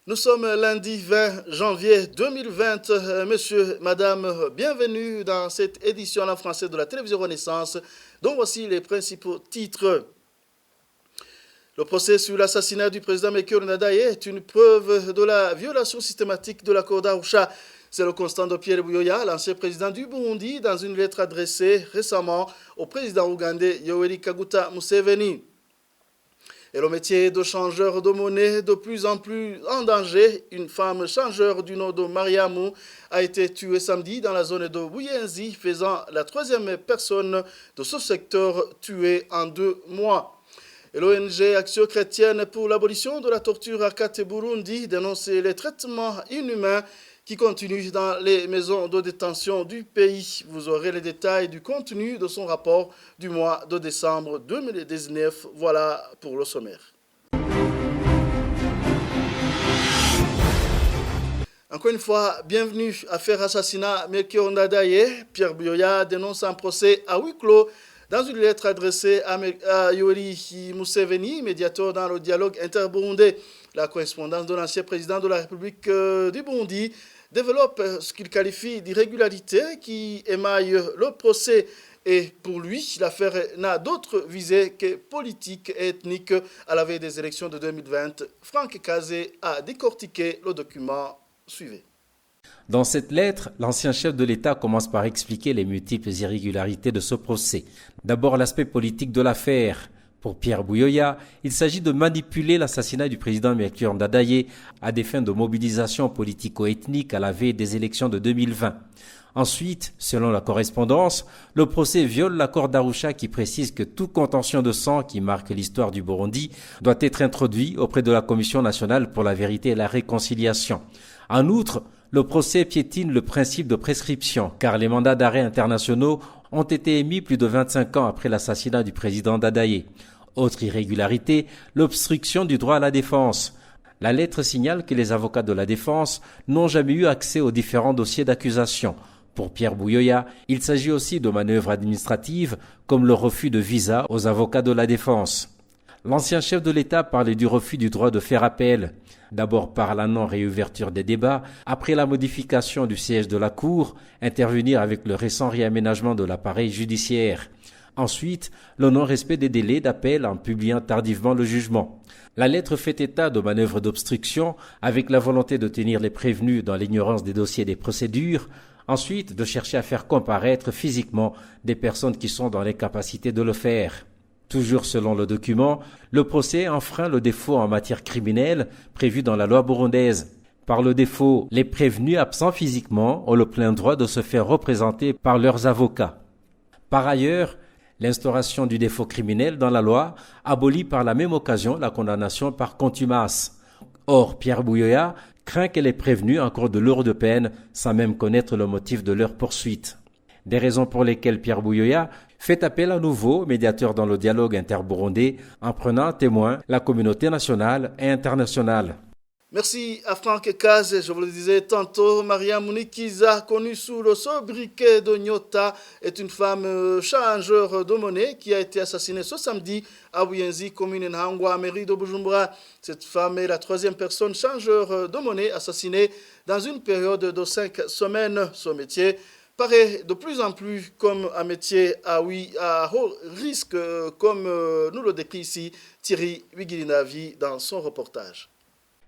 Nous sommes lundi 20 janvier 2020. Monsieur, madame, bienvenue dans cette édition en français de la télévision Renaissance, dont voici les principaux titres. Le procès sur l'assassinat du président Melchior Ndadaye est une preuve de la violation systématique de l'accord d'Arusha. C'est le constat de Pierre Buyoya, l'ancien président du Burundi, dans une lettre adressée récemment au président ougandais Yoweri Kaguta Museveni. Et le métier de changeur de monnaie de plus en plus en danger. Une femme changeur du nom de Mariamou a été tuée samedi dans la zone de Buyenzi, faisant la troisième personne de ce secteur tuée en 2 mois. Et l'ONG Action chrétienne pour l'abolition de la torture à Kate Burundi dénonce les traitements inhumains qui continuent dans les maisons de détention du pays. Vous aurez les détails du contenu de son rapport du mois de décembre 2019. Voilà pour le sommaire. Encore une fois, bienvenue à Affaire assassinat Melchior Ndadaye. Pierre Buyoya dénonce un procès à huis clos dans une lettre adressée à Yoweri Museveni, médiateur dans le dialogue interburundais. La correspondance de l'ancien président de la République du Burundi développe ce qu'il qualifie d'irrégularité qui émaille le procès. Et pour lui, l'affaire n'a d'autre visée que politique et ethnique à la veille des élections de 2020. Franck Kazé a décortiqué le document. Suivez. Dans cette lettre, l'ancien chef de l'État commence par expliquer les multiples irrégularités de ce procès. D'abord, l'aspect politique de l'affaire. Pour Pierre Buyoya, il s'agit de manipuler l'assassinat du président Melchior Ndadaye à des fins de mobilisation politico-ethnique à la veille des élections de 2020. Ensuite, selon la correspondance, le procès viole l'accord d'Arusha qui précise que toute contention de sang qui marque l'histoire du Burundi doit être introduit auprès de la Commission nationale pour la vérité et la réconciliation. En outre, le procès piétine le principe de prescription, car les mandats d'arrêt internationaux ont été émis plus de 25 ans après l'assassinat du président Ndadaye. Autre irrégularité, l'obstruction du droit à la défense. La lettre signale que les avocats de la défense n'ont jamais eu accès aux différents dossiers d'accusation. Pour Pierre Buyoya, il s'agit aussi de manœuvres administratives, comme le refus de visa aux avocats de la défense. L'ancien chef de l'État parlait du refus du droit de faire appel. D'abord par la non-réouverture des débats, après la modification du siège de la Cour, intervenir avec le récent réaménagement de l'appareil judiciaire. Ensuite, le non-respect des délais d'appel en publiant tardivement le jugement. La lettre fait état de manœuvres d'obstruction avec la volonté de tenir les prévenus dans l'ignorance des dossiers et des procédures. Ensuite, de chercher à faire comparaître physiquement des personnes qui sont dans l'incapacité de le faire. Toujours selon le document, le procès enfreint le défaut en matière criminelle prévu dans la loi burundaise. Par le défaut, les prévenus absents physiquement ont le plein droit de se faire représenter par leurs avocats. Par ailleurs, l'instauration du défaut criminel dans la loi abolit par la même occasion la condamnation par contumace. Or, Pierre Buyoya craint que les prévenus encourent de lourdes peines sans même connaître le motif de leur poursuite. Des raisons pour lesquelles Pierre Buyoya fait appel à nouveau au médiateur dans le dialogue interburundais en prenant à témoin la communauté nationale et internationale. Merci à Franck Kaz. Je vous le disais tantôt, Maria Munikiza, connue sous le sobriquet de Nyota, est une femme changeur de monnaie qui a été assassinée ce samedi à Buyenzi, commune Nhangwa, mairie de Bujumbura. Cette femme est la troisième personne changeur de monnaie assassinée dans une période de 5 semaines. Ce métier paraît de plus en plus comme un métier à haut risque, comme nous le décrit ici Thierry Wigilinavi dans son reportage.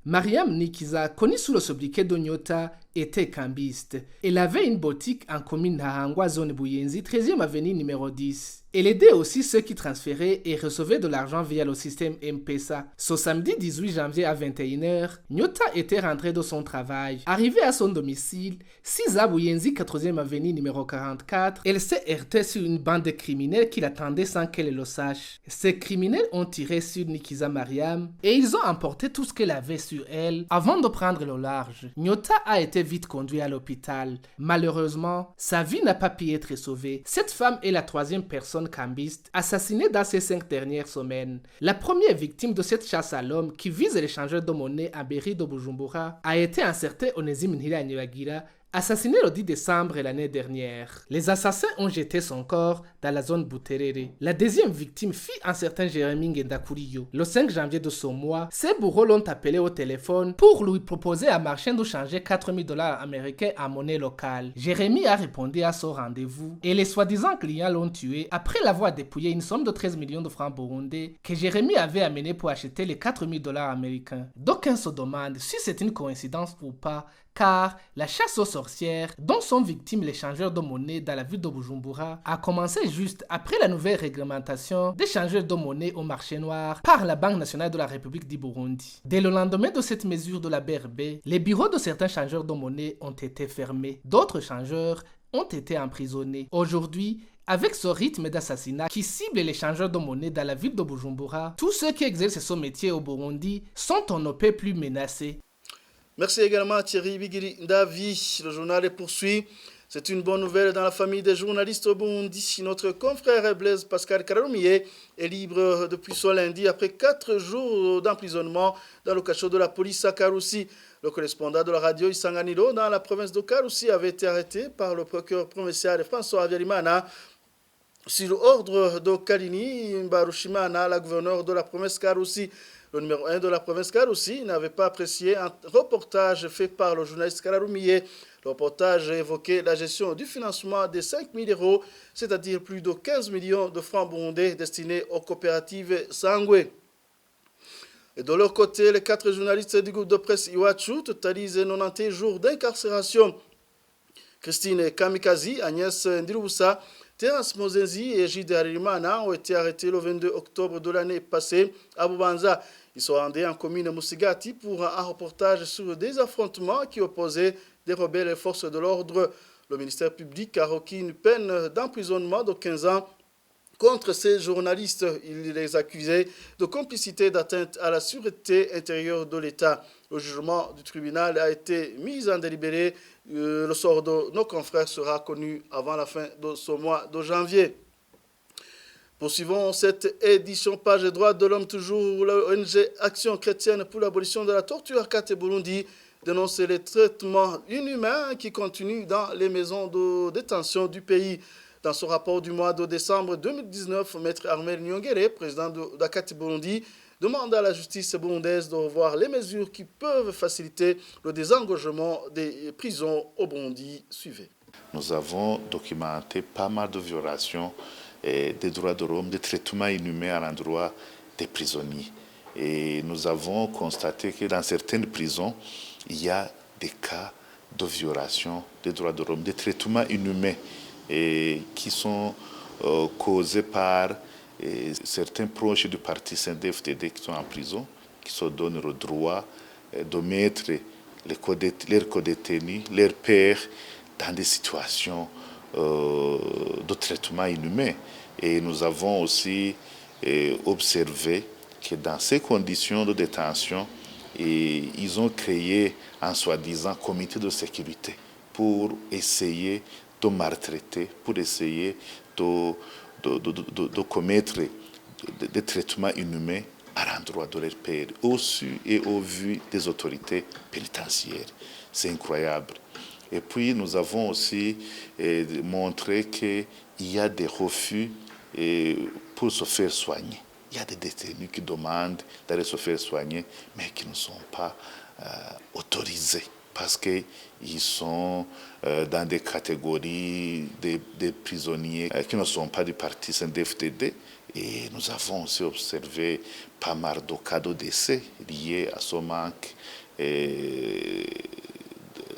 Mariam Nikiza, connue sous le sobriquet d'Onyota, était cambiste. Elle avait une boutique en commune Nahangwa, zone Buyenzi, 13e avenue numéro 10. Elle aidait aussi ceux qui transféraient et recevaient de l'argent via le système M-Pesa. Ce samedi 18 janvier à 21h, Nyota était rentrée de son travail. Arrivée à son domicile, 6 à Buyenzi, 14e avenue numéro 44, elle s'est heurtée sur une bande de criminels qui l'attendaient sans qu'elle le sache. Ces criminels ont tiré sur Nikiza Mariam et ils ont emporté tout ce qu'elle avait sur elle avant de prendre le large. Nyota a été vite conduite à l'hôpital. Malheureusement, sa vie n'a pas pu être sauvée. Cette femme est la troisième personne cambiste assassinée dans ces 5 dernières semaines. La première victime de cette chasse à l'homme qui vise l'échangeur de monnaie à Berry de Bujumbura a été un certain Onésime Nhiranyuragira, assassiné le 10 décembre l'année dernière. Les assassins ont jeté son corps dans la zone Buterere. La deuxième victime fut un certain Jérémy Ngendakuriyo. Le 5 janvier de ce mois, ses bourreaux l'ont appelé au téléphone pour lui proposer à marchand de changer 4000 dollars américains en monnaie locale. Jérémy a répondu à ce rendez-vous et les soi-disant clients l'ont tué après l'avoir dépouillé une somme de 13 millions de francs burundais que Jérémy avait amené pour acheter les 4000 dollars américains. D'aucuns se demandent si c'est une coïncidence ou pas, car la chasse aux sorcières dont sont victimes les changeurs de monnaie dans la ville de Bujumbura a commencé juste après la nouvelle réglementation des changeurs de monnaie au marché noir par la Banque nationale de la République du Burundi. Dès le lendemain de cette mesure de la BRB, les bureaux de certains changeurs de monnaie ont été fermés. D'autres changeurs ont été emprisonnés. Aujourd'hui, avec ce rythme d'assassinat qui cible les changeurs de monnaie dans la ville de Bujumbura, tous ceux qui exercent ce métier au Burundi sont on ne peut plus menacés. Merci également à Thierry Bigiri Ndavi. Le journal est poursuit. C'est une bonne nouvelle dans la famille des journalistes au Burundi. Notre confrère Blaise Pascal Kararumiye est libre depuis ce lundi après 4 jours d'emprisonnement dans le cachot de la police à Karusi. Le correspondant de la radio Isanganiro dans la province de Karusi avait été arrêté par le procureur provincial François Habyarimana sur ordre de Kalini Mbarushimana, la gouverneure de la province Karusi. Le numéro 1 de la province Karusi n'avait pas apprécié un reportage fait par le journaliste Kararumiye. Le reportage évoquait la gestion du financement des 5 000 euros, c'est-à-dire plus de 15 millions de francs burundais destinés aux coopératives Sangwe. Et de leur côté, les 4 journalistes du groupe de presse Iwachu totalisent 90 jours d'incarcération. Christine Kamikazi, Agnès Ndirubusa, Terence Mozenzi et Gide Harimana ont été arrêtés le 22 octobre de l'année passée à Bubanza. Ils sont rendus en commune Musigati pour un reportage sur des affrontements qui opposaient des rebelles et forces de l'ordre. Le ministère public a requis une peine d'emprisonnement de 15 ans contre ces journalistes. Il les accusait de complicité d'atteinte à la sûreté intérieure de l'État. Le jugement du tribunal a été mis en délibéré. Le sort de nos confrères sera connu avant la fin de ce mois de janvier. Poursuivons cette édition page des droits de l'homme toujours. L'ONG Action chrétienne pour l'abolition de la torture à Kate Burundi dénonce les traitements inhumains qui continuent dans les maisons de détention du pays. Dans son rapport du mois de décembre 2019, Maître Armel Nyongere, président d'Akate Burundi, demande à la justice burundaise de revoir les mesures qui peuvent faciliter le désengorgement des prisons au Burundi. Suivez. Nous avons documenté pas mal de violations des droits de l'homme, des traitements inhumains à l'endroit des prisonniers. Et nous avons constaté que dans certaines prisons, il y a des cas de violation des droits de l'homme, des traitements inhumains qui sont causés par certains proches du parti CNDD-FDD qui sont en prison, qui se donnent le droit de mettre leurs co-détenus, leurs pères, dans des situations de traitement inhumain. Et nous avons aussi observé que dans ces conditions de détention, ils ont créé un soi-disant comité de sécurité pour essayer de maltraiter, pour essayer de commettre des traitements inhumains à l'endroit de leurs pères, au su et au vu des autorités pénitentiaires. C'est incroyable. Et puis nous avons aussi montré qu'il y a des refus pour se faire soigner. Il y a des détenus qui demandent d'aller se faire soigner, mais qui ne sont pas autorisés parce qu'ils sont dans des catégories des prisonniers qui ne sont pas du parti CNDD-FDD. Et nous avons aussi observé pas mal de cas de décès liés à ce manque,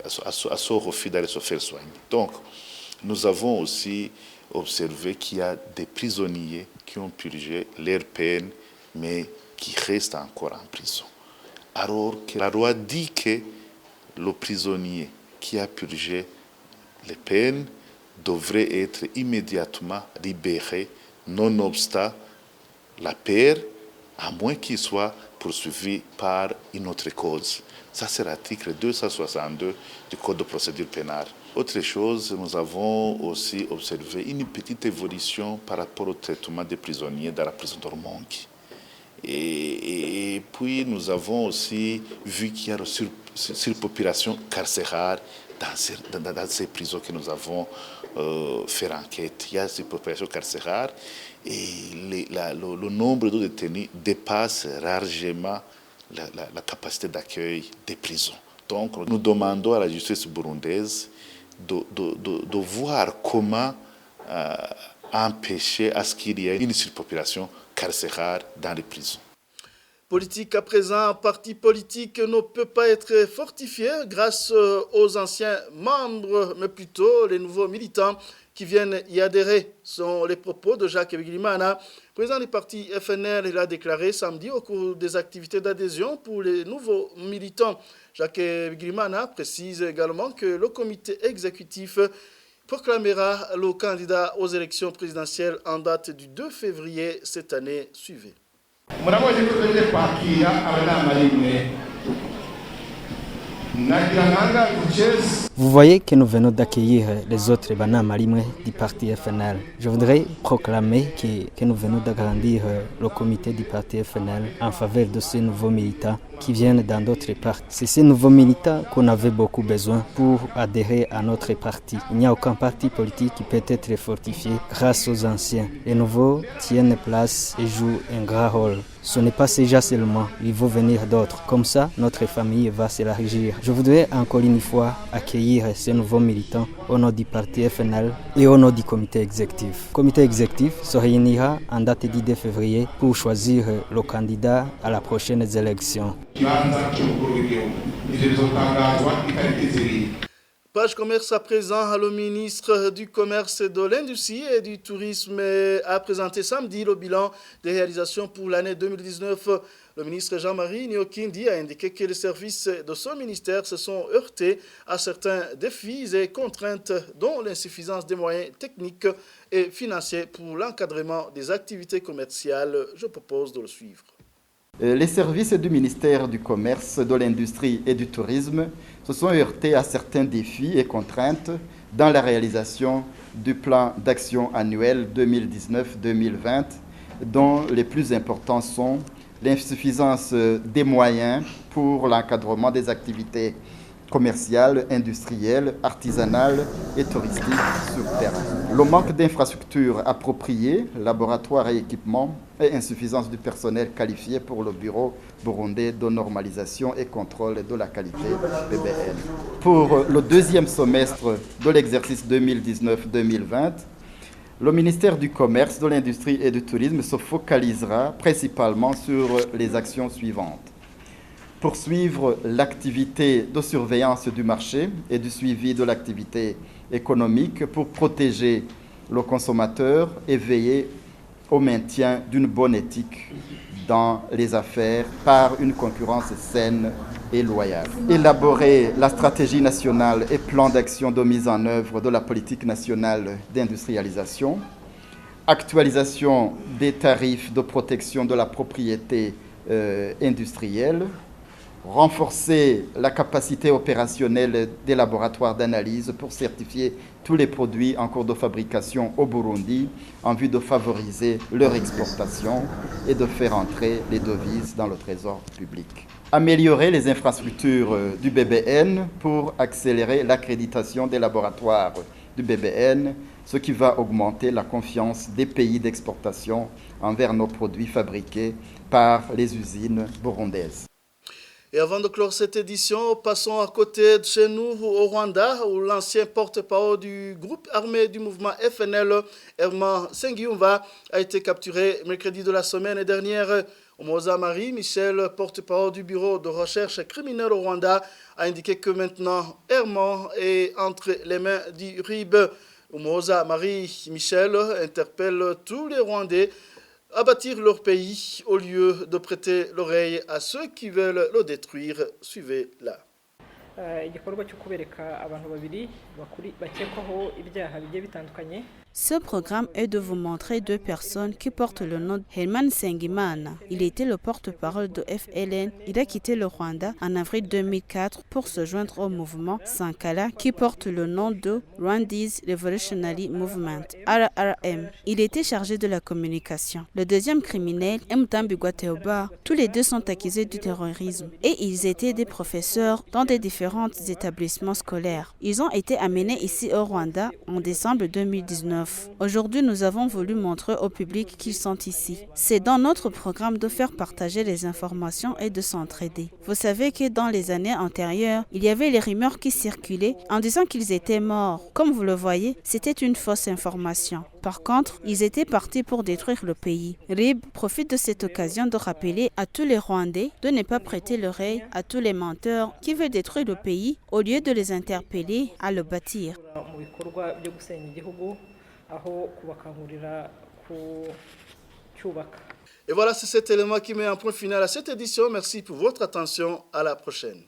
à ce refus d'aller se faire soigner. Donc, nous avons aussi observé qu'il y a des prisonniers qui ont purgé leur peine, mais qui restent encore en prison. Alors que la loi dit que le prisonnier qui a purgé les peines devrait être immédiatement libéré, nonobstant la peine, à moins qu'il soit poursuivi par une autre cause. Ça, c'est l'article 262 du Code de procédure pénale. Autre chose, nous avons aussi observé une petite évolution par rapport au traitement des prisonniers dans la prison d'Ormongi. Et puis, nous avons aussi vu qu'il y a une surpopulation carcérale dans ces prisons que nous avons fait enquête. Il y a ces populations carcérales et le nombre de détenus dépasse largement la capacité d'accueil des prisons. Donc nous demandons à la justice burundaise de voir comment empêcher à ce qu'il y ait une surpopulation carcérale dans les prisons. Politique à présent, un parti politique ne peut pas être fortifié grâce aux anciens membres, mais plutôt les nouveaux militants qui viennent y adhérer. Ce sont les propos de Jacques Bigirimana, président du parti FNL. Il a déclaré samedi au cours des activités d'adhésion pour les nouveaux militants. Jacques Bigirimana précise également que le comité exécutif proclamera le candidat aux élections présidentielles en date du 2 février cette année. Suivez. Vous voyez que nous venons d'accueillir les autres Banamalimwe du parti FNL. Je voudrais proclamer que nous venons d'agrandir le comité du parti FNL en faveur de ces nouveaux militants qui viennent dans d'autres partis. C'est ces nouveaux militants qu'on avait beaucoup besoin pour adhérer à notre parti. Il n'y a aucun parti politique qui peut être fortifié grâce aux anciens. Les nouveaux tiennent place et jouent un grand rôle. Ce n'est pas ces gens seulement, il faut venir d'autres. Comme ça, notre famille va s'élargir. Je voudrais encore une fois accueillir ces nouveaux militants au nom du parti FNL et au nom du comité exécutif. Le comité exécutif se réunira en date du 2 février pour choisir le candidat à la prochaine élection. Page commerce à présent, le ministre du Commerce, de l'Industrie et du Tourisme a présenté samedi le bilan des réalisations pour l'année 2019. Le ministre Jean-Marie Nyokindi a indiqué que les services de son ministère se sont heurtés à certains défis et contraintes, dont l'insuffisance des moyens techniques et financiers pour l'encadrement des activités commerciales. Je propose de le suivre. Les services du ministère du Commerce, de l'Industrie et du Tourisme se sont heurtés à certains défis et contraintes dans la réalisation du plan d'action annuel 2019-2020, dont les plus importants sont l'insuffisance des moyens pour l'encadrement des activités commerciales, industrielles, artisanales et touristiques sur terrain. Le manque d'infrastructures appropriées, laboratoires et équipements, et insuffisance du personnel qualifié pour le Bureau burundais de normalisation et contrôle de la qualité BBN. Pour le deuxième semestre de l'exercice 2019-2020, le ministère du Commerce, de l'Industrie et du Tourisme se focalisera principalement sur les actions suivantes. Poursuivre l'activité de surveillance du marché et du suivi de l'activité économique pour protéger le consommateur et veiller au maintien d'une bonne éthique dans les affaires par une concurrence saine et loyale. Élaborer la stratégie nationale et plan d'action de mise en œuvre de la politique nationale d'industrialisation. Actualisation des tarifs de protection de la propriété industrielle. Renforcer la capacité opérationnelle des laboratoires d'analyse pour certifier tous les produits en cours de fabrication au Burundi en vue de favoriser leur exportation et de faire entrer les devises dans le trésor public. Améliorer les infrastructures du BBN pour accélérer l'accréditation des laboratoires du BBN, ce qui va augmenter la confiance des pays d'exportation envers nos produits fabriqués par les usines burundaises. Et avant de clore cette édition, passons à côté de chez nous, au Rwanda, où l'ancien porte-parole du groupe armé du mouvement FNL, Herman Nsengiyumva, a été capturé mercredi de la semaine dernière. Umuhoza Marie-Michel, porte-parole du bureau de recherche criminelle au Rwanda, a indiqué que maintenant Herman est entre les mains du RIB. Umuhoza Marie-Michel interpelle tous les Rwandais à bâtir leur pays au lieu de prêter l'oreille à ceux qui veulent le détruire. Suivez-la. Ce programme est de vous montrer deux personnes qui portent le nom de Herman Nsengimana. Il était le porte-parole de FLN. Il a quitté le Rwanda en avril 2004 pour se joindre au mouvement Sankara qui porte le nom de Rwandese Revolutionary Movement, RRM. Il était chargé de la communication. Le deuxième criminel, Mutambigwa Theoba, tous les deux sont accusés du terrorisme et ils étaient des professeurs dans des différentes différents établissements scolaires. Ils ont été amenés ici au Rwanda en décembre 2019. Aujourd'hui, nous avons voulu montrer au public qu'ils sont ici. C'est dans notre programme de faire partager les informations et de s'entraider. Vous savez que dans les années antérieures, il y avait les rumeurs qui circulaient en disant qu'ils étaient morts. Comme vous le voyez, c'était une fausse information. Par contre, ils étaient partis pour détruire le pays. RIB profite de cette occasion de rappeler à tous les Rwandais de ne pas prêter l'oreille à tous les menteurs qui veulent détruire le pays au lieu de les interpeller à le bâtir. Et voilà, c'est cet élément qui met un point final à cette édition. Merci pour votre attention. À la prochaine.